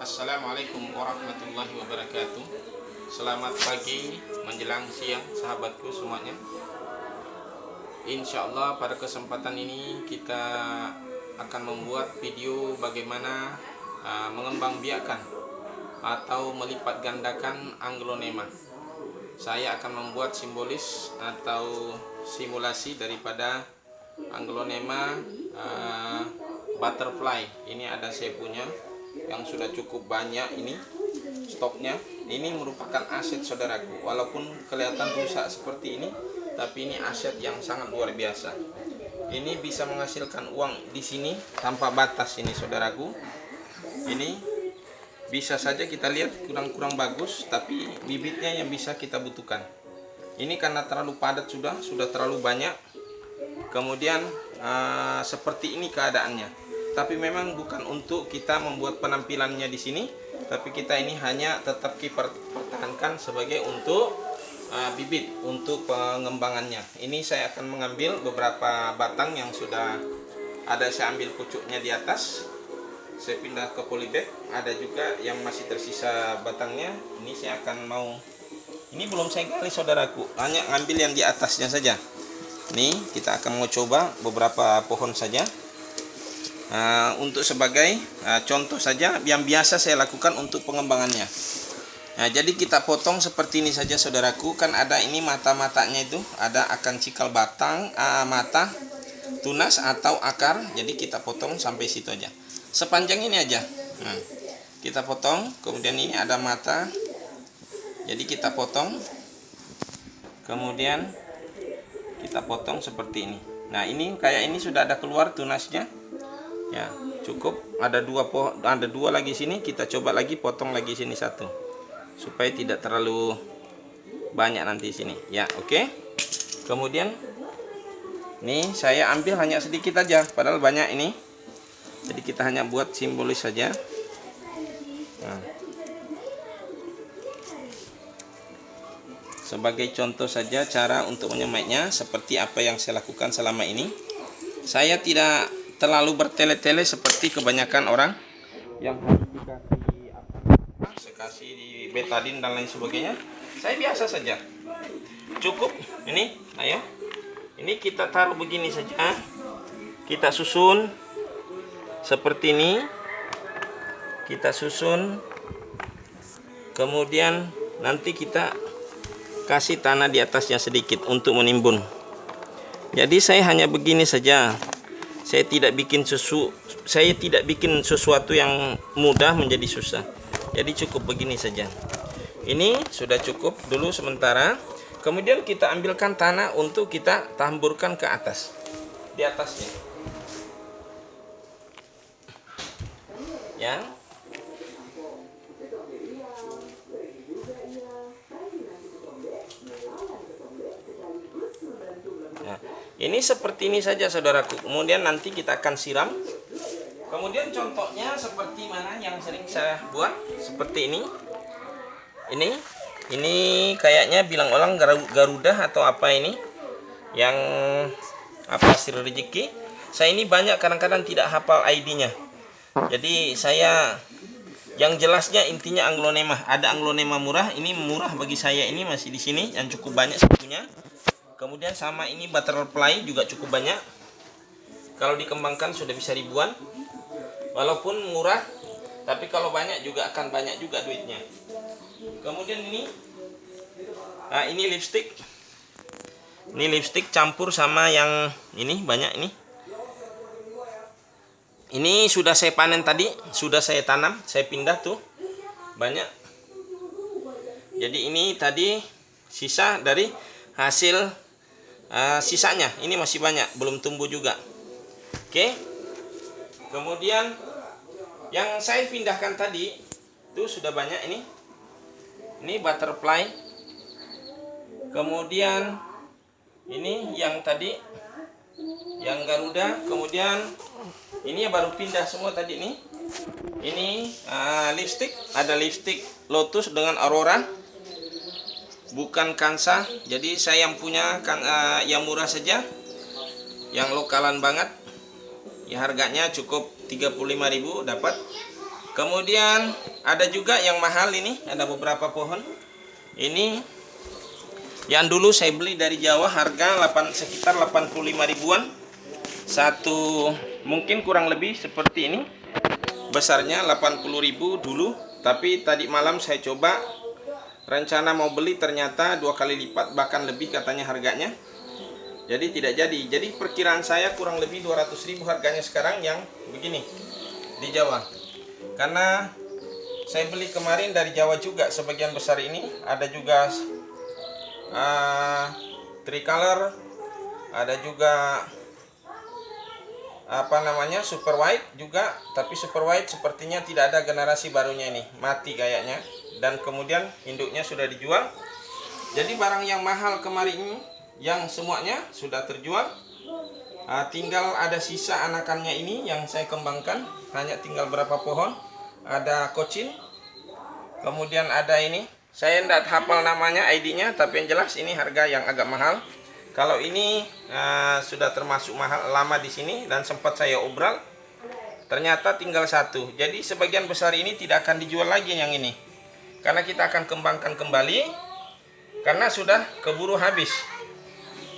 Assalamualaikum warahmatullahi wabarakatuh. Selamat pagi menjelang siang sahabatku semuanya. Insya Allah pada kesempatan ini kita akan membuat video bagaimana mengembangbiakkan atau melipat gandakan Anglonema. Saya akan membuat simbolis atau simulasi daripada Anglonema butterfly. Ini ada saya punya yang sudah cukup banyak, ini stoknya. Ini merupakan aset saudaraku, walaupun kelihatan rusak seperti ini, tapi ini aset yang sangat luar biasa. Ini bisa menghasilkan uang di sini tanpa batas ini saudaraku. Ini bisa saja kita lihat kurang bagus, tapi bibitnya yang bisa kita butuhkan. Ini karena terlalu padat, sudah terlalu banyak. Kemudian seperti ini keadaannya. Tapi memang bukan untuk kita membuat penampilannya di sini, tapi kita ini hanya tetap kita pertahankan sebagai untuk bibit untuk pengembangannya. Ini saya akan mengambil beberapa batang yang sudah ada, saya ambil pucuknya di atas, saya pindah ke polybag. Ada juga yang masih tersisa batangnya. Ini saya akan ini belum saya gali saudaraku, hanya ngambil yang di atasnya saja. Nih kita akan mau coba beberapa pohon saja. Untuk sebagai contoh saja yang biasa saya lakukan untuk pengembangannya. Jadi kita potong seperti ini saja saudaraku. Kan ada ini mata-matanya itu, ada akan cikal batang, mata, tunas atau akar. Jadi kita potong sampai situ aja, sepanjang ini aja. Kita potong. Kemudian ini ada mata, jadi kita potong. Kemudian kita potong seperti ini. Nah ini kayak ini sudah ada keluar tunasnya. Ya cukup, ada dua lagi sini. Kita coba lagi potong lagi sini satu, supaya tidak terlalu banyak nanti sini ya. Oke. Kemudian nih saya ambil hanya sedikit aja, padahal banyak ini. Jadi kita hanya buat simbolis saja. Sebagai contoh saja cara untuk menyemainya, seperti apa yang saya lakukan selama ini. Saya tidak terlalu bertele-tele seperti kebanyakan orang yang harus dikasih saya kasih di betadin dan lain sebagainya. Saya biasa saja, cukup ini. Ayo, ini kita taruh begini saja, kita susun seperti ini, kita susun. Kemudian nanti kita kasih tanah di atasnya sedikit untuk menimbun. Jadi saya hanya begini saja. Saya tidak bikin sesuatu yang mudah menjadi susah. Jadi cukup begini saja. Ini sudah cukup dulu sementara. Kemudian kita ambilkan tanah untuk kita tamburkan ke atas, di atasnya. Ya. Nah, ini seperti ini saja saudaraku. Kemudian nanti kita akan siram. Kemudian contohnya seperti mana yang sering saya buat, seperti ini. Ini kayaknya bilang orang Garuda atau apa ini, yang apa, hasil rezeki. Saya ini banyak kadang-kadang tidak hafal ID-nya. Jadi saya yang jelasnya intinya Anglonema. Ada Anglonema murah, ini murah bagi saya, ini masih di sini yang cukup banyak saya punya. Kemudian sama ini butterfly juga cukup banyak. Kalau dikembangkan sudah bisa ribuan. Walaupun murah, tapi kalau banyak juga akan banyak juga duitnya. Kemudian ini lipstick. Ini lipstick campur sama yang ini banyak ini. Ini sudah saya panen tadi, sudah saya tanam, saya pindah tuh. Banyak. Jadi ini tadi sisa dari hasil sisanya, ini masih banyak, belum tumbuh juga. Oke. Kemudian yang saya pindahkan tadi itu sudah banyak ini. Ini butterfly. Kemudian ini yang tadi, yang Garuda. Kemudian ini baru pindah semua tadi nih. Ini lipstick, ada lipstick lotus dengan aurora, bukan kansa. Jadi saya yang punya yang murah saja, yang lokalan banget. Ya harganya cukup 35.000 dapat. Kemudian ada juga yang mahal ini, ada beberapa pohon. Ini yang dulu saya beli dari Jawa harga sekitar 85 ribuan. Satu mungkin kurang lebih seperti ini. Besarnya 80.000 dulu, tapi tadi malam saya coba rencana mau beli, ternyata 2 kali lipat bahkan lebih katanya harganya. Jadi tidak jadi. Jadi perkiraan saya kurang lebih 200.000 harganya sekarang yang begini di Jawa. Karena saya beli kemarin dari Jawa juga sebagian besar ini. Ada juga tricolor, ada juga super white juga, tapi super white sepertinya tidak ada generasi barunya ini, mati kayaknya. Dan kemudian induknya sudah dijual. Jadi barang yang mahal kemarin ini yang semuanya sudah terjual. Tinggal ada sisa anakannya ini yang saya kembangkan, hanya tinggal berapa pohon. Ada kocin, kemudian ada ini, saya tidak hafal namanya, ID-nya, tapi yang jelas ini harga yang agak mahal. Kalau ini sudah termasuk mahal, lama di sini dan sempat saya obral, ternyata tinggal satu. Jadi sebagian besar ini tidak akan dijual lagi yang ini, karena kita akan kembangkan kembali, karena sudah keburu habis.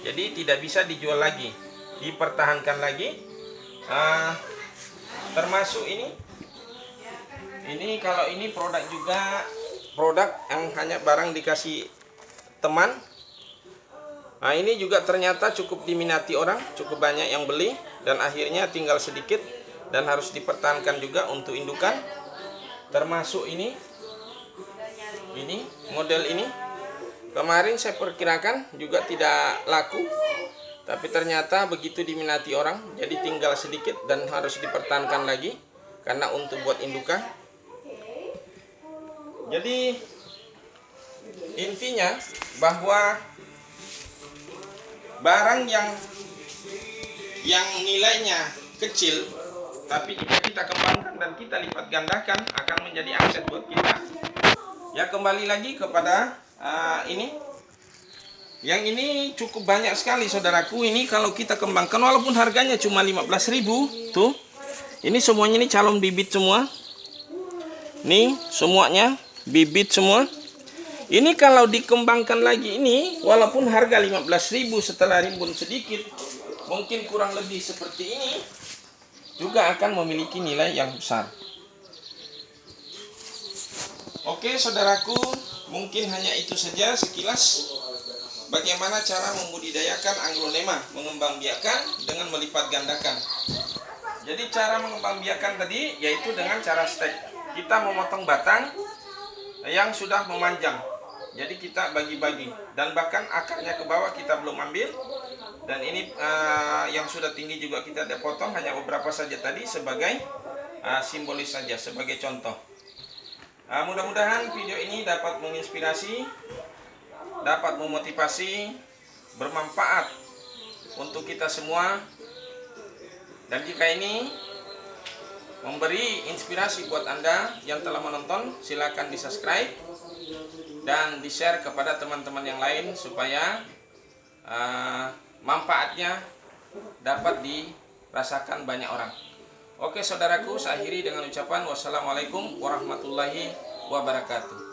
Jadi tidak bisa dijual lagi, dipertahankan lagi. Termasuk ini kalau ini produk juga, produk yang hanya barang dikasih teman. Nah ini juga ternyata cukup diminati orang, cukup banyak yang beli, dan akhirnya tinggal sedikit dan harus dipertahankan juga untuk indukan. Termasuk ini model ini kemarin saya perkirakan juga tidak laku, tapi ternyata begitu diminati orang, jadi tinggal sedikit dan harus dipertahankan lagi karena untuk buat indukan. Jadi intinya bahwa barang yang nilainya kecil, tapi jika kita kembangkan dan kita lipat gandakan, akan menjadi aset buat kita. Ya, kembali lagi kepada ini. Yang ini cukup banyak sekali saudaraku. Ini kalau kita kembangkan walaupun harganya cuma 15.000 tuh. Ini semuanya ini calon bibit semua. Nih semuanya bibit semua. Ini kalau dikembangkan lagi ini walaupun harga 15.000 setelah rimbun sedikit, mungkin kurang lebih seperti ini, juga akan memiliki nilai yang besar. Oke saudaraku, mungkin hanya itu saja sekilas bagaimana cara membudidayakan Aglaonema, mengembangbiakan dengan melipat gandakan. Jadi cara mengembangbiakan tadi yaitu dengan cara stek. Kita memotong batang yang sudah memanjang. Jadi kita bagi-bagi, dan bahkan akarnya ke bawah kita belum ambil. Dan ini yang sudah tinggi juga kita potong, hanya beberapa saja tadi sebagai simbolis saja, sebagai contoh. Mudah-mudahan video ini dapat menginspirasi, dapat memotivasi, bermanfaat untuk kita semua. Dan jika ini memberi inspirasi buat Anda yang telah menonton, silakan di-subscribe dan di-share kepada teman-teman yang lain supaya manfaatnya dapat dirasakan banyak orang. Oke saudaraku, saya akhiri dengan ucapan wassalamualaikum warahmatullahi wabarakatuh.